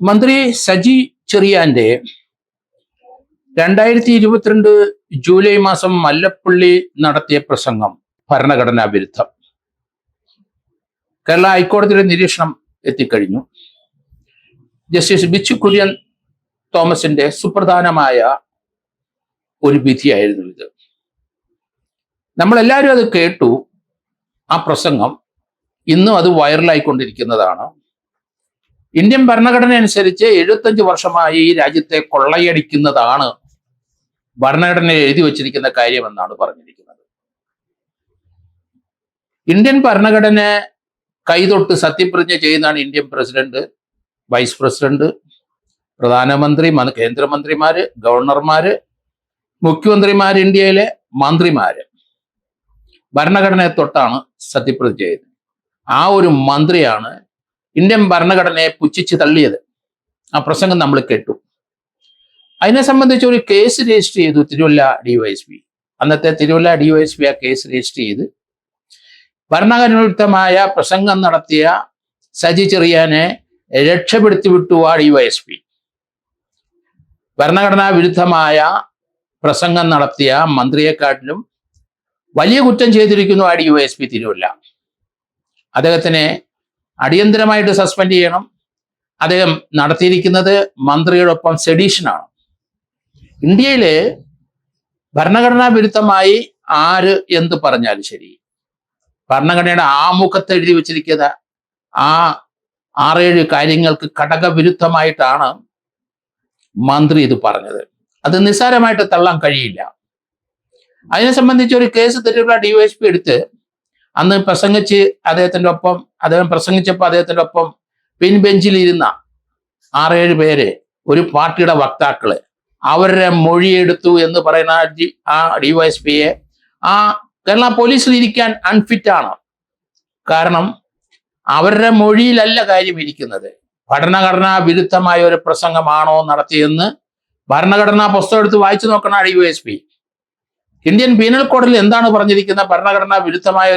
മന്ത്രി സജി ചെറിയാന്റെ 2022 ജൂലൈ മാസം മല്ലപ്പള്ളി നടത്തിയ പ്രസംഗം ഭരണഘടനാ വിരുദ്ധം. കേരള ഹൈക്കോടതിയുടെ നിരീക്ഷണം എത്തിക്കഴിഞ്ഞു. ജസ്റ്റിസ് ബിച്ചു കുര്യൻ തോമസിന്റെ സുപ്രധാനമായ ഒരു വിധിയായിരുന്നു ഇത്. നമ്മളെല്ലാവരും അത് കേട്ടു. ആ പ്രസംഗം ഇന്നും അത് വൈറലായിക്കൊണ്ടിരിക്കുന്നതാണ്. ഇന്ത്യൻ ഭരണഘടന അനുസരിച്ച് 75 വർഷമായി ഈ രാജ്യത്തെ കൊള്ളയടിക്കുന്നതാണ് ഭരണഘടനയിൽ എഴുതി വച്ചിരിക്കുന്ന കാര്യമെന്നാണ് പറഞ്ഞിരിക്കുന്നത്. ഇന്ത്യൻ ഭരണഘടന കൈതൊട്ട് സത്യപ്രതിജ്ഞ ചെയ്യുന്നതാണ് ഇന്ത്യൻ പ്രസിഡന്റ്, വൈസ് പ്രസിഡന്റ്, പ്രധാനമന്ത്രി, കേന്ദ്രമന്ത്രിമാര്, ഗവർണർമാര്, മുഖ്യമന്ത്രിമാര്, ഇന്ത്യയിലെ മന്ത്രിമാര്. ഭരണഘടനയെ തൊട്ടാണ് സത്യപ്രതിജ്ഞ ചെയ്യുന്നത്. ആ ഒരു മന്ത്രിയാണ് ഇന്ത്യൻ ഭരണഘടനയെ പുച്ഛിച്ച് തള്ളിയത്. ആ പ്രസംഗം നമ്മൾ കേട്ടു. അതിനെ സംബന്ധിച്ച് ഒരു കേസ് രജിസ്റ്റർ ചെയ്തു തിരുവല്ല ഡിവൈഎസ്പി. അന്നത്തെ തിരുവല്ല ഡിവൈഎസ്പി ആ കേസ് രജിസ്റ്റർ ചെയ്ത് ഭരണഘടനാവിരുദ്ധമായ പ്രസംഗം നടത്തിയ സജി ചെറിയാനെ രക്ഷപ്പെടുത്തി വിട്ടു ആ ഡിവൈഎസ്പി. ഭരണഘടനാ വിരുദ്ധമായ പ്രസംഗം നടത്തിയ മന്ത്രിയെക്കാട്ടിലും വലിയ കുറ്റം ചെയ്തിരിക്കുന്നു ആ ഡിവൈഎസ്പി തിരുവല്ല. അദ്ദേഹത്തിനെ അടിയന്തരമായിട്ട് സസ്പെൻഡ് ചെയ്യണം. അദ്ദേഹം നടത്തിയിരിക്കുന്നത് മന്ത്രിയോടൊപ്പം സെഡീഷനാണ്. ഇന്ത്യയില് ഭരണഘടനാ വിരുദ്ധമായി ആര് എന്ത് പറഞ്ഞാലും ശരി, ഭരണഘടനയുടെ ആമുഖത്ത് എഴുതി വച്ചിരിക്കുന്ന ആ 6-7 കാര്യങ്ങൾക്ക് ഘടകവിരുദ്ധമായിട്ടാണ് മന്ത്രി ഇത് പറഞ്ഞത്. അത് നിസ്സാരമായിട്ട് തള്ളാൻ കഴിയില്ല. അതിനെ സംബന്ധിച്ച് ഒരു കേസ് തിരുവല്ല ഡിവൈഎസ്പി എടുത്ത് അന്ന് പ്രസംഗിച്ച് അദ്ദേഹം പ്രസംഗിച്ചപ്പോൾ അദ്ദേഹത്തിൻ്റെ ഒപ്പം പിൻബെഞ്ചിലിരുന്ന 6-7 പേര്, ഒരു പാർട്ടിയുടെ വക്താക്കള്, അവരുടെ മൊഴിയെടുത്തു എന്ന് പറയുന്ന ആ ഡിവൈഎസ്പിയെ ആ കേരള പോലീസിൽ ഇരിക്കാൻ അൺഫിറ്റാണ്. കാരണം അവരുടെ മൊഴിയിലല്ല കാര്യം ഇരിക്കുന്നത്. ഭരണഘടനാ വിരുദ്ധമായ ഒരു പ്രസംഗമാണോ നടത്തിയെന്ന് ഭരണഘടനാ പുസ്തകം എടുത്ത് വായിച്ചു നോക്കണം ആ ഡിവൈഎസ്പി. ഇന്ത്യൻ പീനൽ കോഡിൽ എന്താണ് പറഞ്ഞിരിക്കുന്ന? ഭരണഘടനാ വിരുദ്ധമായ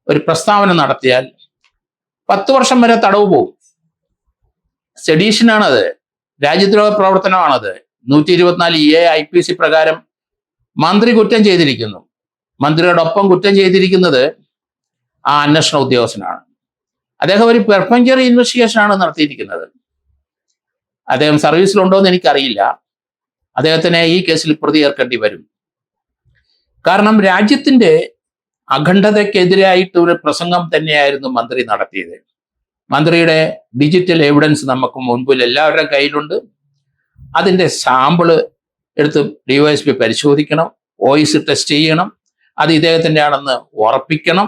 ഒരു പ്രസ്താവന നടത്തിയാൽ 10 വർഷം വരെ തടവ് പോകും. സെഡീഷനാണത്, രാജ്യദ്രോഹ പ്രവർത്തനമാണത്. 124A IPC പ്രകാരം മന്ത്രി കുറ്റം ചെയ്തിരിക്കുന്നു. മന്ത്രിയോടൊപ്പം കുറ്റം ചെയ്തിരിക്കുന്നത് ആ അന്വേഷണ ഉദ്യോഗസ്ഥനാണ്. അദ്ദേഹം ഒരു പെർഫെക്റ്ററി ഇൻവെസ്റ്റിഗേഷൻ ആണ് നടത്തിയിരിക്കുന്നത്. അദ്ദേഹം സർവീസിലുണ്ടോ എന്ന് എനിക്കറിയില്ല. അദ്ദേഹത്തിനെ ഈ കേസിൽ പ്രതി ചേർക്കേണ്ടി വരും. കാരണം രാജ്യത്തിന്റെ അഖണ്ഡതയ്ക്കെതിരായിട്ട് ഒരു പ്രസംഗം തന്നെയായിരുന്നു മന്ത്രി നടത്തിയത്. മന്ത്രിയുടെ ഡിജിറ്റൽ എവിഡൻസ് നമുക്ക് മുൻപിൽ എല്ലാവരുടെയും കയ്യിലുണ്ട്. അതിന്റെ സാമ്പിള് എടുത്ത് ഡിവൈഎസ്പി പരിശോധിക്കണം, വോയിസ് ടെസ്റ്റ് ചെയ്യണം, അത് ഇദ്ദേഹത്തിന്റെ ആണെന്ന് ഉറപ്പിക്കണം.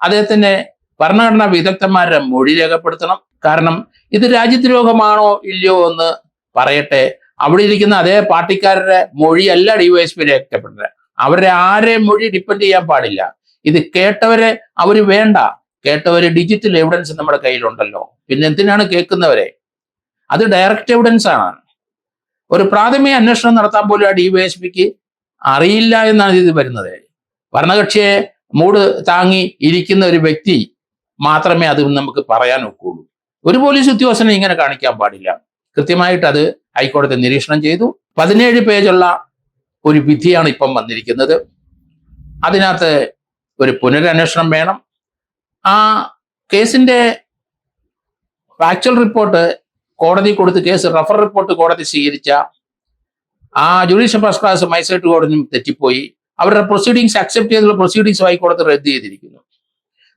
അദ്ദേഹത്തിന്റെ ഭരണഘടനാ വിദഗ്ധന്മാരുടെ മൊഴി രേഖപ്പെടുത്തണം. കാരണം ഇത് രാജ്യദ്രോഹമാണോ ഇല്ലയോ എന്ന് പറയട്ടെ. അവിടെ ഇരിക്കുന്ന അതേ പാർട്ടിക്കാരുടെ മൊഴിയല്ല ഡിവൈഎസ്പി രേഖപ്പെടുത്തുന്നത്. അവരുടെ ആരെയും മൊഴി ഡിപ്പെൻഡ് ചെയ്യാൻ പാടില്ല. ഇത് കേട്ടവരെ അവര് വേണ്ട. കേട്ടവര് ഡിജിറ്റൽ എവിഡൻസ് നമ്മുടെ കയ്യിലുണ്ടല്ലോ, പിന്നെ എന്തിനാണ് കേൾക്കുന്നവരെ? അത് ഡയറക്റ്റ് എവിഡൻസ് ആണ്. ഒരു പ്രാഥമിക അന്വേഷണം നടത്താൻ പോലും ആ ഡിവൈഎസ്പിക്ക് അറിയില്ല എന്നാണ് ഇത് വരുന്നത്. ഭരണകക്ഷിയെ മൂട് താങ്ങി ഇരിക്കുന്ന ഒരു വ്യക്തി മാത്രമേ അത് നമുക്ക് പറയാൻ ഒക്കുള്ളൂ. ഒരു പോലീസ് ഉദ്യോഗസ്ഥനെ ഇങ്ങനെ കാണിക്കാൻ പാടില്ല. കൃത്യമായിട്ട് അത് ഹൈക്കോടതി നിരീക്ഷണം ചെയ്തു. 17 പേജുള്ള ഒരു വിധിയാണ് ഇപ്പം വന്നിരിക്കുന്നത്. അതിനകത്ത് ഒരു പുനരന്വേഷണം വേണം. ആ കേസിന്റെ ഫാക്ച്വൽ റിപ്പോർട്ട് കോടതി കൊടുത്ത് കേസ് റഫർ റിപ്പോർട്ട് കോടതി സ്വീകരിച്ച ആ ജുഡീഷ്യൽ ഫസ്റ്റ് ക്ലാസ് മജിസ്ട്രേറ്റ് കോടതിയും തെറ്റിപ്പോയി. അവരുടെ പ്രൊസീഡിങ്സ് അക്സെപ്റ്റ് ചെയ്തുള്ള പ്രൊസീഡിങ്സ് ഹൈക്കോടതി റദ്ദ് ചെയ്തിരിക്കുന്നു.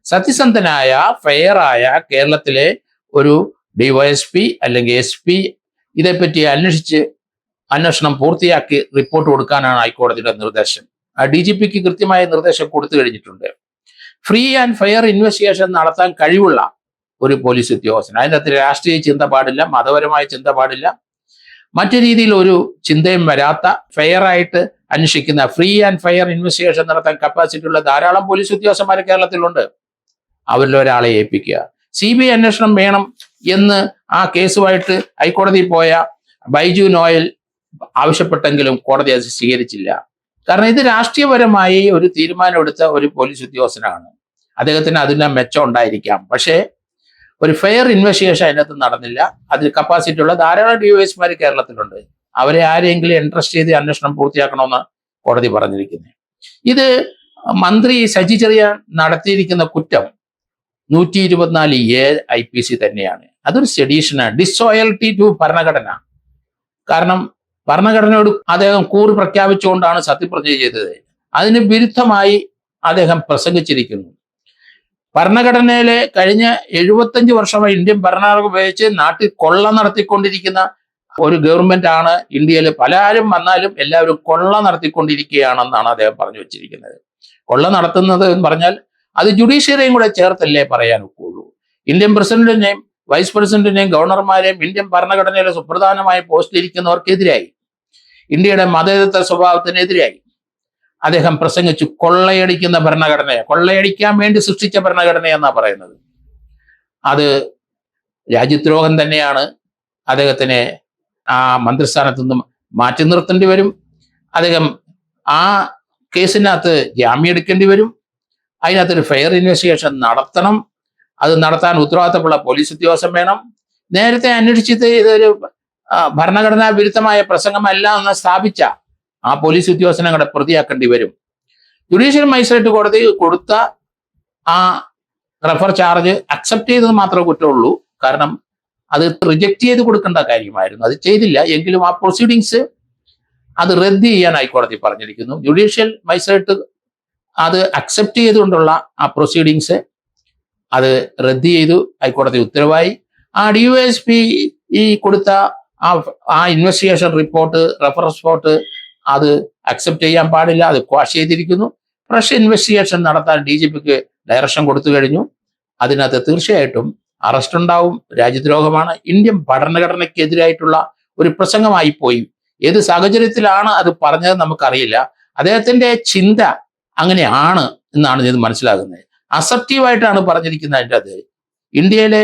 സത്യസന്ധനായ ഫെയറായ കേരളത്തിലെ ഒരു ഡിവൈഎസ്പി അല്ലെങ്കിൽ SP ഇതേപ്പറ്റി അന്വേഷണം പൂർത്തിയാക്കി റിപ്പോർട്ട് കൊടുക്കാനാണ് ഹൈക്കോടതിയുടെ നിർദ്ദേശം. DGPക്ക് കൃത്യമായ നിർദ്ദേശം കൊടുത്തു കഴിഞ്ഞിട്ടുണ്ട്. ഫ്രീ ആൻഡ് ഫെയർ ഇൻവെസ്റ്റിഗേഷൻ നടത്താൻ കഴിവുള്ള ഒരു പോലീസ് ഉദ്യോഗസ്ഥൻ, അതിൻ്റെ അകത്ത് രാഷ്ട്രീയ ചിന്ത പാടില്ല, മതപരമായ ചിന്ത പാടില്ല, മറ്റു രീതിയിൽ ഒരു ചിന്തയും വരാത്ത ഫെയറായിട്ട് അന്വേഷിക്കുന്ന ഫ്രീ ആൻഡ് ഫെയർ ഇൻവെസ്റ്റിഗേഷൻ നടത്താൻ കപ്പാസിറ്റി ഉള്ള ധാരാളം പോലീസ് ഉദ്യോഗസ്ഥന്മാർ കേരളത്തിലുണ്ട്. അവരിൽ ഒരാളെ ഏൽപ്പിക്കുക. CBI അന്വേഷണം വേണം എന്ന് ആ കേസുമായിട്ട് ഹൈക്കോടതിയിൽ പോയ ബൈജു നോയൽ ആവശ്യപ്പെട്ടെങ്കിലും കോടതി അത് സ്വീകരിച്ചില്ല. കാരണം ഇത് രാഷ്ട്രീയപരമായി ഒരു തീരുമാനമെടുത്ത ഒരു പോലീസ് ഉദ്യോഗസ്ഥനാണ്. അദ്ദേഹത്തിന് അതിന് മെച്ചം ഉണ്ടായിരിക്കാം. പക്ഷേ ഒരു ഫെയർ ഇൻവെസ്റ്റിഗേഷൻ അതിനകത്ത് നടന്നില്ല. അതിൽ കപ്പാസിറ്റി ഉള്ള ധാരാളം ഡിവൈഎസ്പിമാർ കേരളത്തിലുണ്ട്. അവരെ ആരെങ്കിലും ഇൻട്രസ്റ്റ് ചെയ്ത് അന്വേഷണം പൂർത്തിയാക്കണമെന്ന് കോടതി പറഞ്ഞിരിക്കുന്നത്. ഇത് മന്ത്രി സജി ചെറിയാൻ നടത്തിയിരിക്കുന്ന കുറ്റം 124A IPC തന്നെയാണ്. അതൊരു സെഡീഷനാണ്, ഡിസോയൽറ്റി ടു ഭരണഘടന. കാരണം ഭരണഘടനയോട് അദ്ദേഹം കൂറ് പ്രഖ്യാപിച്ചുകൊണ്ടാണ് സത്യപ്രതിജ്ഞ ചെയ്തത്. അതിന് വിരുദ്ധമായി അദ്ദേഹം പ്രസംഗിച്ചിരിക്കുന്നു. ഭരണഘടനയിലെ കഴിഞ്ഞ 75 വർഷമായി ഇന്ത്യൻ ഭരണഘടന ഉപയോഗിച്ച് നാട്ടിൽ കൊള്ള നടത്തിക്കൊണ്ടിരിക്കുന്ന ഒരു ഗവൺമെന്റ് ആണ് ഇന്ത്യയിൽ. പലരും വന്നാലും എല്ലാവരും കൊള്ള നടത്തിക്കൊണ്ടിരിക്കുകയാണെന്നാണ് അദ്ദേഹം പറഞ്ഞു വെച്ചിരിക്കുന്നത്. കൊള്ള നടത്തുന്നത് എന്ന് പറഞ്ഞാൽ അത് ജുഡീഷ്യറിയും കൂടെ ചേർത്തല്ലേ പറയാൻ ഒക്കുള്ളൂ. ഇന്ത്യൻ പ്രസിഡന്റിനെയും വൈസ് പ്രസിഡന്റിനെയും ഗവർണർമാരെയും ഇന്ത്യൻ ഭരണഘടനയിലെ സുപ്രധാനമായ പോസ്റ്റിലിരിക്കുന്നവർക്കെതിരായി, ഇന്ത്യയുടെ മതേതര സ്വഭാവത്തിനെതിരായി അദ്ദേഹം പ്രസംഗിച്ചു. കൊള്ളയടിക്കുന്ന ഭരണഘടനയെ, കൊള്ളയടിക്കാൻ വേണ്ടി സൃഷ്ടിച്ച ഭരണഘടനയെന്നാ പറയുന്നത്. അത് രാജ്യദ്രോഹം തന്നെയാണ്. അദ്ദേഹത്തിനെ ആ മന്ത്രിസ്ഥാനത്ത് നിന്നും മാറ്റി നിർത്തേണ്ടി വരും. അദ്ദേഹം ആ കേസിനകത്ത് ജാമ്യം എടുക്കേണ്ടി വരും. അതിനകത്തൊരു ഫെയർ ഇൻവെസ്റ്റിഗേഷൻ നടത്തണം. അത് നടത്താൻ ഉത്തരവാദിത്തമുള്ള പോലീസ് ഉദ്യോഗസ്ഥൻ വേണം. നേരത്തെ അന്വേഷിച്ചത് ഇതൊരു ഭരണഘടനാ വിരുദ്ധമായ പ്രസംഗമല്ല എന്ന് സ്ഥാപിച്ച ആ പോലീസ് ഉദ്യോഗസ്ഥനെ കൂടെ പ്രതിയാക്കേണ്ടി വരും. ജുഡീഷ്യൽ മജിസ്ട്രേറ്റ് കോടതി കൊടുത്ത ആ റെഫർ ചാർജ് അക്സെപ്റ്റ് ചെയ്തത് മാത്രമേ കുറ്റമുള്ളൂ. കാരണം അത് റിജക്റ്റ് ചെയ്ത് കൊടുക്കേണ്ട കാര്യമായിരുന്നു, അത് ചെയ്തില്ല. എങ്കിലും ആ പ്രൊസീഡിങ്സ് അത് റദ്ദ് ചെയ്യാൻ ഹൈക്കോടതി പറഞ്ഞിരിക്കുന്നു. ജുഡീഷ്യൽ മജിസ്ട്രേറ്റ് അത് അക്സെപ്റ്റ് ചെയ്തുകൊണ്ടുള്ള ആ പ്രൊസീഡിങ്സ് അത് റദ്ദ് ചെയ്തു, ഹൈക്കോടതി ഉത്തരവായി. ആ DYSP കൊടുത്ത ആ ഇൻവെസ്റ്റിഗേഷൻ റിപ്പോർട്ട്, റെഫറൻസ് റിപ്പോർട്ട് അത് അക്സെപ്റ്റ് ചെയ്യാൻ പാടില്ല, അത് ക്വാഷ് ചെയ്തിരിക്കുന്നു. ഫ്രഷ് ഇൻവെസ്റ്റിഗേഷൻ നടത്താൻ DGPക്ക് ഡയറക്ഷൻ കൊടുത്തു കഴിഞ്ഞു. അതിനകത്ത് തീർച്ചയായിട്ടും അറസ്റ്റ് ഉണ്ടാവും. രാജ്യദ്രോഹമാണ്, ഇന്ത്യൻ ഭരണഘടനയ്ക്കെതിരായിട്ടുള്ള ഒരു പ്രസംഗമായി പോയി. ഏത് സാഹചര്യത്തിലാണ് അത് പറഞ്ഞത് നമുക്കറിയില്ല. അദ്ദേഹത്തിന്റെ ചിന്ത അങ്ങനെയാണ് എന്നാണ് ഇത് മനസ്സിലാകുന്നത്. അസെപ്റ്റീവായിട്ടാണ് പറഞ്ഞിരിക്കുന്നത്. അതിൻ്റെ അത് ഇന്ത്യയിലെ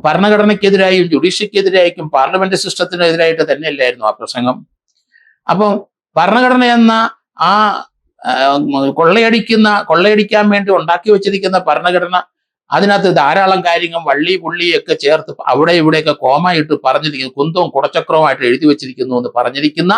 ഭരണഘടനയ്ക്കെതിരായും ജുഡീഷ്യക്കെതിരായിരിക്കും പാർലമെന്റ് സിസ്റ്റത്തിനെതിരായിട്ട് തന്നെയല്ലായിരുന്നു ആ പ്രസംഗം. അപ്പോൾ ഭരണഘടന എന്ന ആ കൊള്ളയടിക്കാൻ വേണ്ടി ഉണ്ടാക്കി വെച്ചിരിക്കുന്ന ഭരണഘടന, അതിനകത്ത് ധാരാളം കാര്യങ്ങൾ വള്ളി പുള്ളിയൊക്കെ ചേർത്ത് അവിടെ ഇവിടെയൊക്കെ കോമയിട്ട് പറഞ്ഞിരിക്കുന്നു, കുന്തവും കുടച്ചക്രവുമായിട്ട് എഴുതി വെച്ചിരിക്കുന്നു എന്ന് പറഞ്ഞിരിക്കുന്ന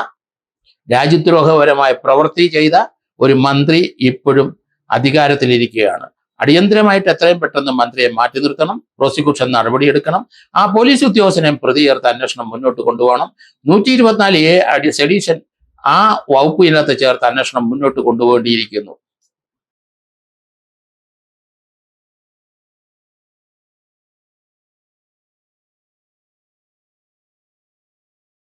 രാജ്യദ്രോഹപരമായ പ്രവൃത്തി ചെയ്ത ഒരു മന്ത്രി ഇപ്പോഴും അധികാരത്തിലിരിക്കുകയാണ്. അടിയന്തരമായിട്ട് എത്രയും പെട്ടെന്ന് മന്ത്രിയെ മാറ്റി നിർത്തണം, പ്രോസിക്യൂഷൻ നടപടിയെടുക്കണം. ആ പോലീസ് ഉദ്യോഗസ്ഥനെ പ്രതി ചേർത്ത് അന്വേഷണം മുന്നോട്ട് കൊണ്ടുപോകണം. 124A സെഡീഷൻ ആ വകുപ്പിനകത്ത് ചേർത്ത് അന്വേഷണം മുന്നോട്ട് കൊണ്ടുപോകേണ്ടിയിരിക്കുന്നു.